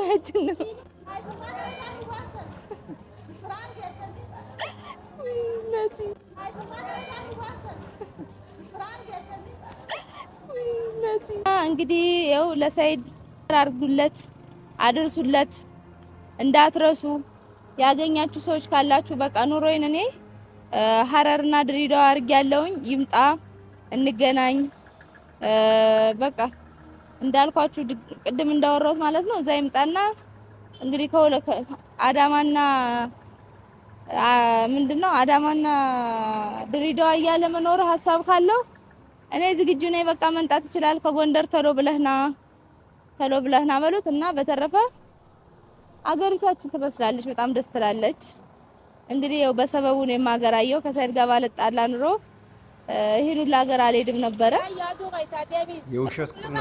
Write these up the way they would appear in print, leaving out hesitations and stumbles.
እያችን ነው እንግዲህ ያው ለሰይድ አርጉለት አድርሱለት እንዳትረሱ ያገኛችሁ ሰዎች ካላችሁ በቃ ኑሮዬን እኔ ሐረርና ድሬዳዋ አርጋለሁኝ ይምጣ እንገናኝ በቃ እንዳልኳችሁ ቅድም እንዳወራሁት ማለት ነው እዛ ይምጣና እንግዲህ አዳማና ምንድነው አዳማና ድሬዳዋ እያለ መኖር ሐሳብ ካለው እኔ ዝግጁ ነኝ በቃ መንጣት ይችላል ከጎንደር ተሎ ብለህና በሉት እና በተረፈ አገሪቷችን ትመስላለች በጣም ደስ ትላለች እንግዲህ ያው በሰበቡ ነው የማገራየው ከሰይድ ጋር ባለጣላ ኑሮ ይሄን ሁሉ ሀገር አልሄድም ነበረ የውሸት ቁና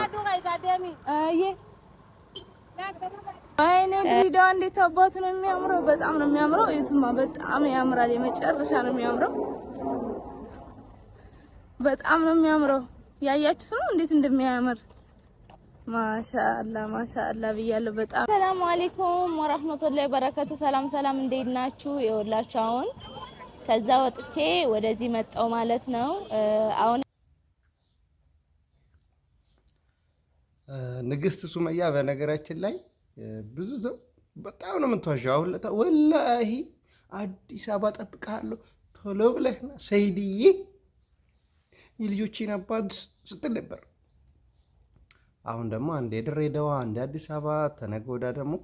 አይኔ ድሬዳዋ እንዴት አባቱ ነው የሚያምረው በጣም ነው የሚያምረው እዩትማ በጣም ያምራል የመጨረሻ ነው የሚያምረው በጣም ነው የሚያምረው ያያችሁት ነው እንዴት እንደሚያምር ማሻአላ ብያለሁ በጣም ሰላም አለይኩም ወራህመቱላሂ ወበረካቱ ሰላም እንዴት ናችሁ ይወላችሁ አሁን ከዛ ወጥቼ ወደዚህ መጣው ማለት ነው አሁን ንግስት ሱመያ በነገራችን ላይ ብዙ ሰው በጣም ነው የምትዋሻው ወላሂ አዲስ አበባ ጠብቃለሁ ቶሎ ብለህና ሰይድዬ የልጆቼን አባት ስትል ነበር አሁን ደግሞ አንዴ ድሬዳዋ አንዴ አዲስ አበባ ተነገወዳ ደግሞ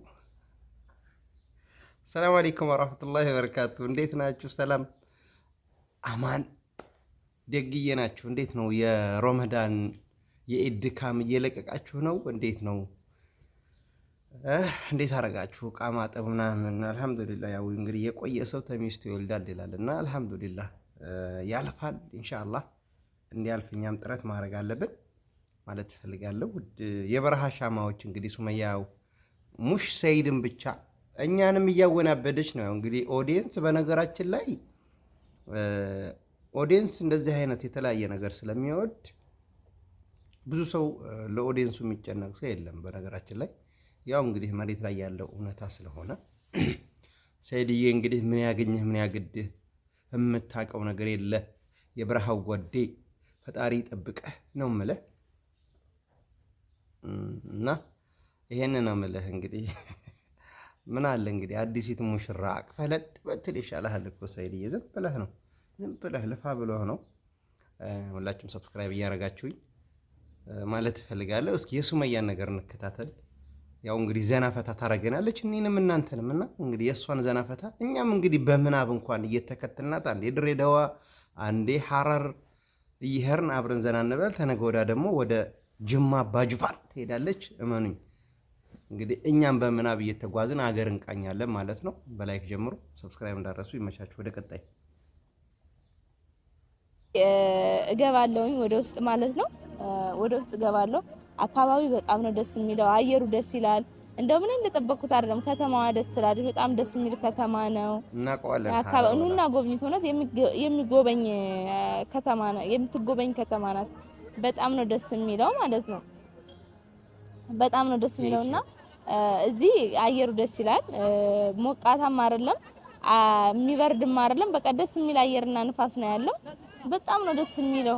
ሰላም አለይኩም ወራህመቱላሂ ወበረካቱ እንዴት ናችሁ ሰላም አማን ደግዬ ናችሁ እንዴት ነው የረመዳን የኢድ ድካም እየለቀቃችሁ ነው እንዴት ነው እንዴት አረጋችሁ ቃ ማጠብ ምናምን አልহামዱሊላህ ያው እንግዲህ የቆየ ሰው ተሚስቱ ይወልዳል ይላልና አልহামዱሊላህ ያልፋል ኢንሻአላህ እንዲያልፍኛም ጥረት ማድረግ አለብን ማለት ፈልጋለሁ የበረሃ ሻማዎች እንግዲህ ሱመያው ሙሽ ሰይድን ብቻ እኛንም እያወናበደች ነው እንግዲህ ኦዲየንስ በነገራችን ላይ ኦዲየንስ እንደዚህ አይነት የተለያየ ነገር ስለሚወድ ብዙ ሰው ለኦዲየንሱ የሚጨነቅ ሰው የለም በነገራችን ላይ ያው እንግዲህ መሬት ላይ ያለው እውነታ ስለሆነ ሰይድዬ እንግዲህ ምን ያገኝህ ምን ያግድህ የምታውቀው ነገር የለ የበረሃው ጓዴ ፈጣሪ ይጠብቀህ ነው የምልህ እና ይሄን ነው የምልህ እንግዲህ ምን አለ እንግዲህ አዲሲት ሙሽራ አቅፈለጥ በትል ይሻላል እኮ ሰይድዬ ዝም ብለህ ልፋ ብለህ ነው ሁላችሁም ሰብስክራይብ እያደረጋችሁኝ ማለት ፈልጋለሁ እስኪ የሱመያን ነገር እንከታተል ያው እንግዲህ ዘና ፈታ ታረገናለች እኔንም እናንተንም እና እንግዲህ የሷን ዘና ፈታ እኛም እንግዲህ በምናብ እንኳን እየተከተልናት አንዴ ድሬዳዋ አንዴ ሐረር ይሄርን አብረን ዘና እንበል ተነገወዳ ደግሞ ወደ ጅማ አባጅፋር ትሄዳለች እመኑኝ እንግዲህ እኛም በምናብ እየተጓዝን አገር እንቃኛለን ማለት ነው በላይክ ጀምሩ ሰብስክራይብ እንዳረሱ ይመቻችሁ ወደ ቀጣይ እገባለሁኝ ወደ ውስጥ ማለት ነው ወደ ውስጥ እገባለሁ አካባቢ በጣም ነው ደስ የሚለው አየሩ ደስ ይላል እንደው ምን እንደተጠበቁት አይደለም ከተማዋ ደስ ትላለች በጣም ደስ የሚል ከተማ ነው እናቀዋለን አካባቢውና ጎብኝት ሆነት የሚጎበኝ ከተማ ነው የምትጎበኝ ከተማ ናት በጣም ነው ደስ የሚለው ማለት ነው በጣም ነው ደስ የሚለውና እዚህ አየሩ ደስ ይላል ሞቃታም አይደለም የሚበርድም አይደለም በቃ ደስ የሚል አየርና ንፋስ ነው ያለው በጣም ነው ደስ የሚለው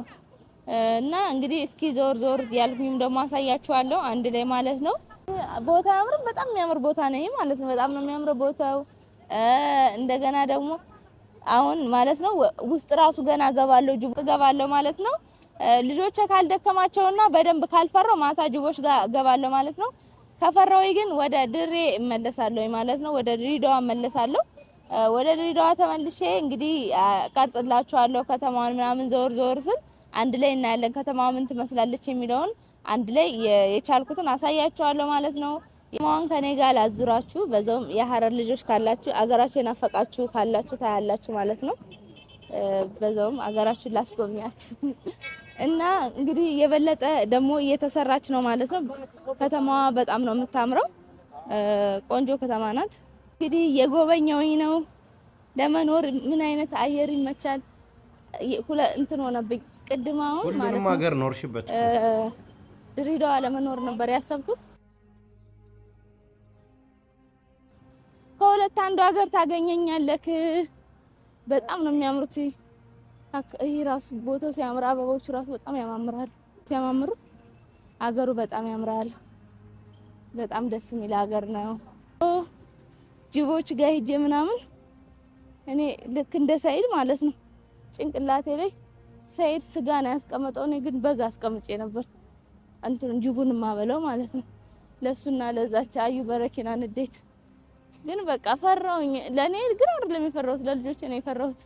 እና እንግዲህ እስኪ ዞር ያልኩኝም ደግሞ አሳያችኋለሁ አንድ ላይ ማለት ነው ቦታ ያምር በጣም የሚያምር ቦታ ነው ማለት ነው በጣም ነው የሚያምረው ቦታው እንደገና ደግሞ አሁን ማለት ነው ውስጥ ራሱ ገና ገባለሁ ማለት ነው ልጆች ካልደከማቸውና በደንብ ካልፈራው ማታ ጅቦች ጋር ገባለሁ ማለት ነው ከፈራው ግን ወደ ድሬ እመለሳለሁ ማለት ነው ወደ ድሬዳዋ እመለሳለሁ ወደ ድሬዳዋ ተመልሼ እንግዲህ ቀርጽላችኋለሁ ከተማዋን ምናምን ዞር ስል አንድ ላይ እናያለን ከተማዋ ምን ትመስላለች የሚለውን አንድ ላይ የቻልኩትን አሳያችኋለሁ ማለት ነው የማን ከኔ ጋር ላዙራችሁ በዛውም የሐረር ልጆች ካላችሁ አገራችሁ የናፈቃችሁ ካላችሁ ታያላችሁ ማለት ነው በዛውም አገራችሁ ላስጎብኛችሁ እና እንግዲህ የበለጠ ደግሞ እየተሰራች ነው ማለት ነው ከተማዋ በጣም ነው የምታምረው ቆንጆ ከተማ ናት እንግዲህ የጎበኘውኝ ነው ለመኖር ምን አይነት አየር ይመቻል እንትን ሆነብኝ ቅድማው ማለት ነው ሁሉንም ሀገር ኖርሽበት ድሬዳዋ ለመኖር ነበር ያሰብኩት ከሁለት አንዱ ሀገር ታገኘኛለህ። በጣም ነው የሚያምሩት። ይሄ ራሱ ቦታው ሲያምር አበቦቹ ራሱ በጣም ያማምራሉ። ሲያማምሩ አገሩ በጣም ያምራል። በጣም ደስ የሚል ሀገር ነው። ጅቦች ጋር ሂጄ ምናምን እኔ ልክ እንደ ሰይድ ማለት ነው ጭንቅላቴ ላይ ሰይድ ስጋ ነው ያስቀመጠው፣ እኔ ግን በግ አስቀምጬ ነበር እንትን ጅቡን ማበለው ማለት ነው። ለሱና ለዛች አዩ በረኪና ንዴት ግን በቃ ፈራውኝ። ለኔ ግን አይደለም የፈራሁት ለልጆቼ ነው የፈራሁት።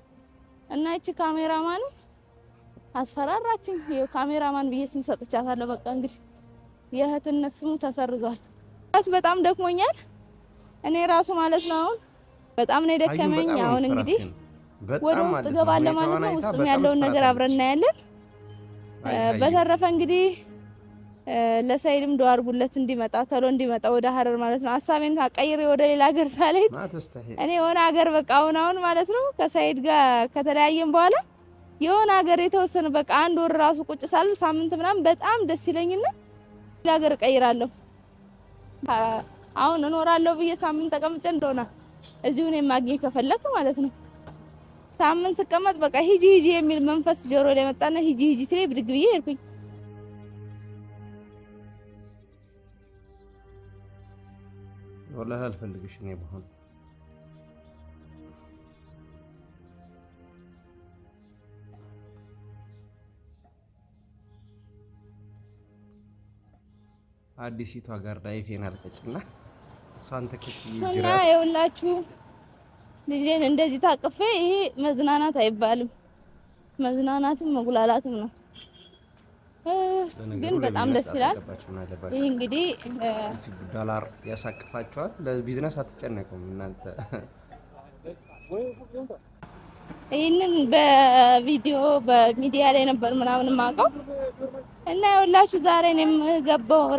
እና እቺ ካሜራማን አስፈራራችኝ። ይሄ ካሜራማን ብዬ ስም ሰጥቻታለሁ። በቃ እንግዲህ የእህትነት ስሙ ተሰርዟል። በጣም ደክሞኛል እኔ ራሱ ማለት ነው። በጣም ነው ደከመኝ። አሁን እንግዲህ ወደ ውስጥ ገባለሁ ማለት ነው። ውስጥም ያለውን ነገር አብረን እናያለን። በተረፈ እንግዲህ ለሰይድም ዱአ አድርጉለት እንዲመጣ ቶሎ እንዲመጣ ወደ ሀረር ማለት ነው። ሀሳቤን ቀይሬ ወደ ሌላ ሀገር ሳልሄድ እኔ የሆነ ሀገር በቃ አሁን ማለት ነው ከሰይድ ጋር ከተለያየን በኋላ የሆነ ሀገር የተወሰነ በቃ አንድ ወር ራሱ ቁጭ ሳል ሳምንት ምናምን በጣም ደስ ይለኝና ሌላ ሀገር ቀይራለሁ። አሁን እኖራለሁ ብዬ ሳምንት ተቀምጬ እንደሆነ እዚሁ እኔን ማግኘት ከፈለክ ማለት ነው ሳምንት ስቀመጥ በቃ ሂጂ ሂጂ የሚል መንፈስ ጆሮ ላይ መጣና ሂጂ ሂጂ ሲለኝ ብድግ ብዬ ሄድኩኝ። والله አልፈልግሽ እኔ በሆነ አዲሲቷ ጋር ዳይፌን አልከጭና እሷን ተከትዬ ጅራት እና ይኸውላችሁ ልጄን እንደዚህ ታቅፌ ይሄ መዝናናት አይባልም። መዝናናትም መጉላላትም ነው። ግን በጣም ደስ ይላል። ይሄ እንግዲህ ዶላር ያሳቅፋቸዋል። ለቢዝነስ አትጨነቁም እናንተ። ይሄንን በቪዲዮ በሚዲያ ላይ ነበር ምናምን ማቀው እና ይኸውላችሁ ዛሬ እኔም ገባሁ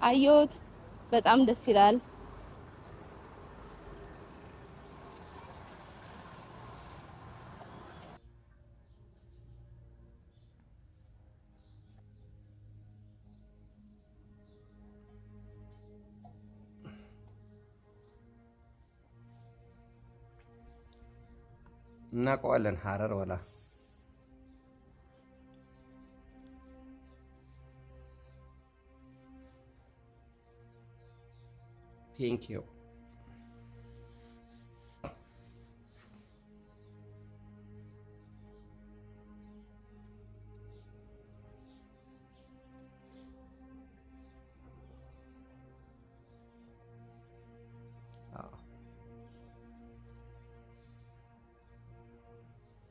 አየሁት። በጣም ደስ ይላል። እናውቀዋለን ሀረር ወላ ቴንክ ዩ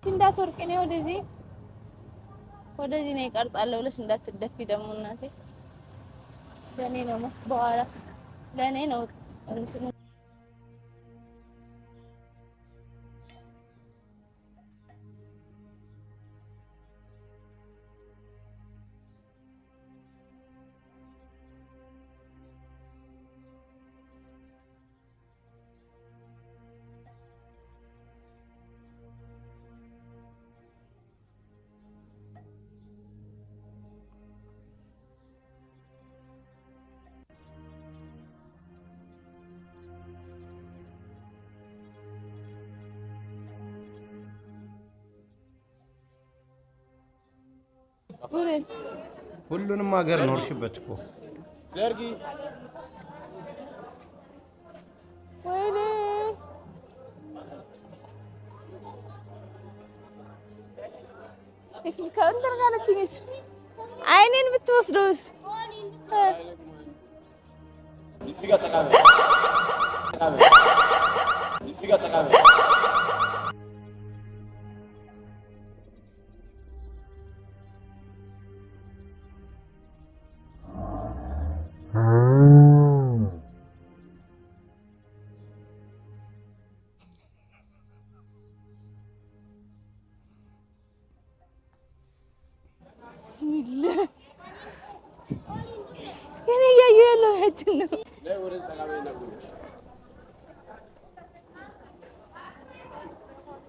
እንዳትወርቂ ነው ወደዚህ ነው ይቀርጻለሁ ብለሽ እንዳትደፊ ደግሞ እናቴ ለኔ ነው በኋላ ለኔ ነው እንትን ሁሉንም ሀገር ኖርሽበት እኮ ዘርጊ ወይኔ ከእንትን ጋር ለትሚስ አይኔን ብትወስደውስ እዚህ ጋር ተቃበል እዚህ ጋር ተቃበል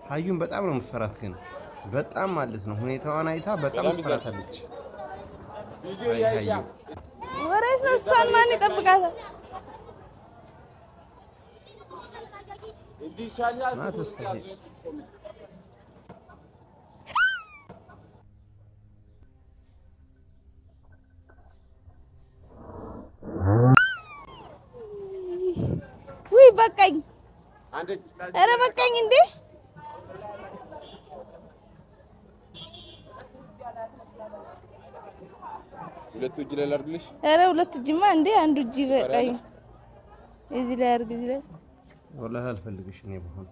ሀዩን በጣም ነው የምትፈራት፣ ግን በጣም ማለት ነው ሁኔታዋን አይታ በጣም ትፈራታለች። ሀዩ ወሬት ነው። እሷን ማን ይጠብቃታል? ما تستحي. ውይ በቃኝ። ኧረ በቃኝ እንዴ! ሁለት እጅ ላይ ላድርግልሽ? ኧረ ሁለት እጅማ እንዴ! አንዱ እጅ በቃኝ። እዚህ ላይ አድርግ። እዚህ ላይ ወላሂ አልፈልግሽ እኔ በሆነ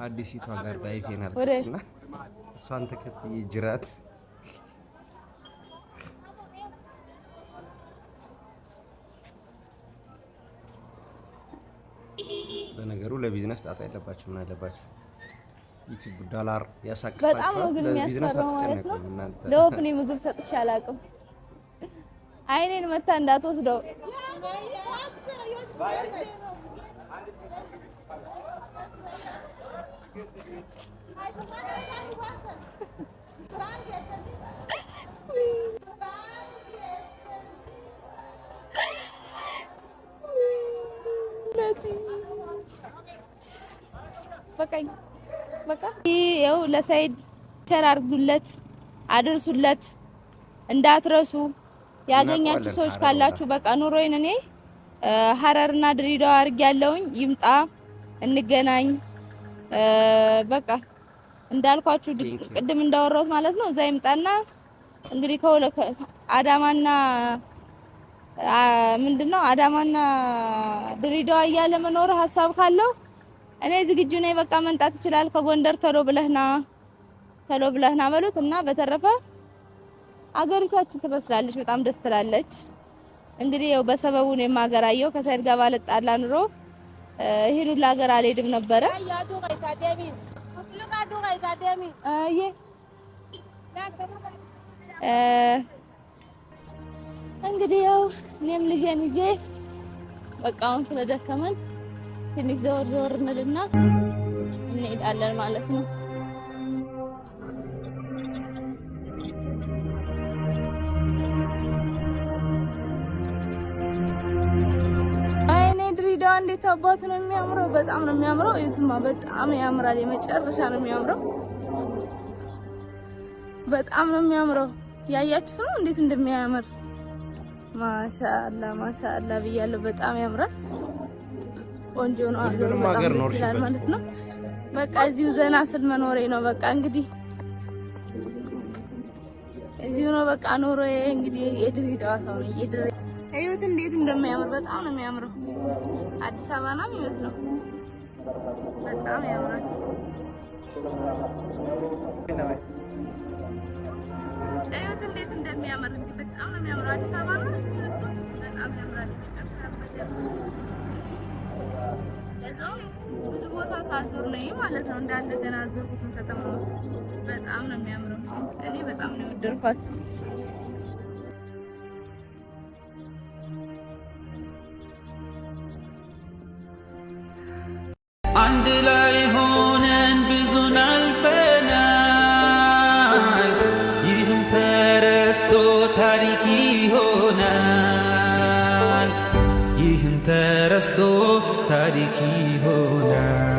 አዲሲቷ ጋር ዳይፌን አልኩና እሷን ተከትዬ ጅራት በነገሩ ለቢዝነስ ጣጣ የለባችሁ። ምን አለባችሁ? ዩቲዩብ ዶላር ያሳቅፋችሁ። በጣም ነው ግን የሚያስፈራው ማለት ነው። ለወፍ እኔ ምግብ ሰጥቼ አላውቅም። አይኔን መታ እንዳትወስደው። በቃኝ በቃ ይኸው ለሰይድ ሸር አድርጉለት፣ አድርሱለት፣ እንዳትረሱ። ያገኛችሁ ሰዎች ካላችሁ በቃ ኑሮዬን እኔ ሀረርና ድሬዳዋ አድርጌያለሁኝ። ይምጣ እንገናኝ። በቃ እንዳልኳችሁ ቅድም እንዳወራሁት ማለት ነው። እዛ ይምጣና እንግዲህ አዳማና ምንድነው አዳማና ድሬዳዋ እያለ መኖር ሀሳብ ካለው እኔ ዝግጁ ነኝ። በቃ መንጣት ይችላል። ከጎንደር ተሎ ብለህና በሉት እና በተረፈ አገሪቷችን ትመስላለች፣ በጣም ደስ ትላለች። እንግዲህ ያው በሰበቡ ነው የማገራየው። ከሰይድ ጋር ባለጣላ ኑሮ ይሄን ሁሉ ሀገር አልሄድም ነበረ። እንግዲህ ያው እኔም ልጄን ይዤ በቃ አሁን ስለደከመን ትንሽ ዘወር እንልና እንሄዳለን ማለት ነው። አይኔ ድሬዳዋ እንዴት አባቱ ነው የሚያምረው! በጣም ነው የሚያምረው። እዩትማ፣ በጣም ያምራል። የመጨረሻ ነው የሚያምረው። በጣም ነው የሚያምረው። ያያችሁት ነው እንዴት እንደሚያምር። ማሻአላ ብያለሁ። በጣም ያምራል። ቆንጆ ነው ማለት ነው። በቃ እዚሁ ዘና ስል መኖሬ ነው። በቃ እንግዲህ እዚሁ ነው በቃ ኑሮዬ። እንግዲህ የድሬዳዋ ሰው ነኝ። እዩት እንዴት እንደሚያምር። በጣም ነው የሚያምረው። አዲስ አበባ ነው የሚመስለው። በጣም ያምራል። እዩት እንዴት እንደሚያምር። እንግዲህ በጣም ነው የሚያምረው። አዲስ አበባ ነው የሚመስለው። በጣም ያምራል። ብዙ ቦታ ሳዞር ነው ማለት ነው። እንዳለ ገና ዞርኩት ከተማ። በጣም ነው የሚያምረው። እኔ በጣም ነው የወደድኳት። አንድ ላይ ሆነን ብዙን አልፈናል። ይህም ተረስቶ ታሪክ ይሆናል። ይህም ተረስቶ ታሪክ ይሆናል።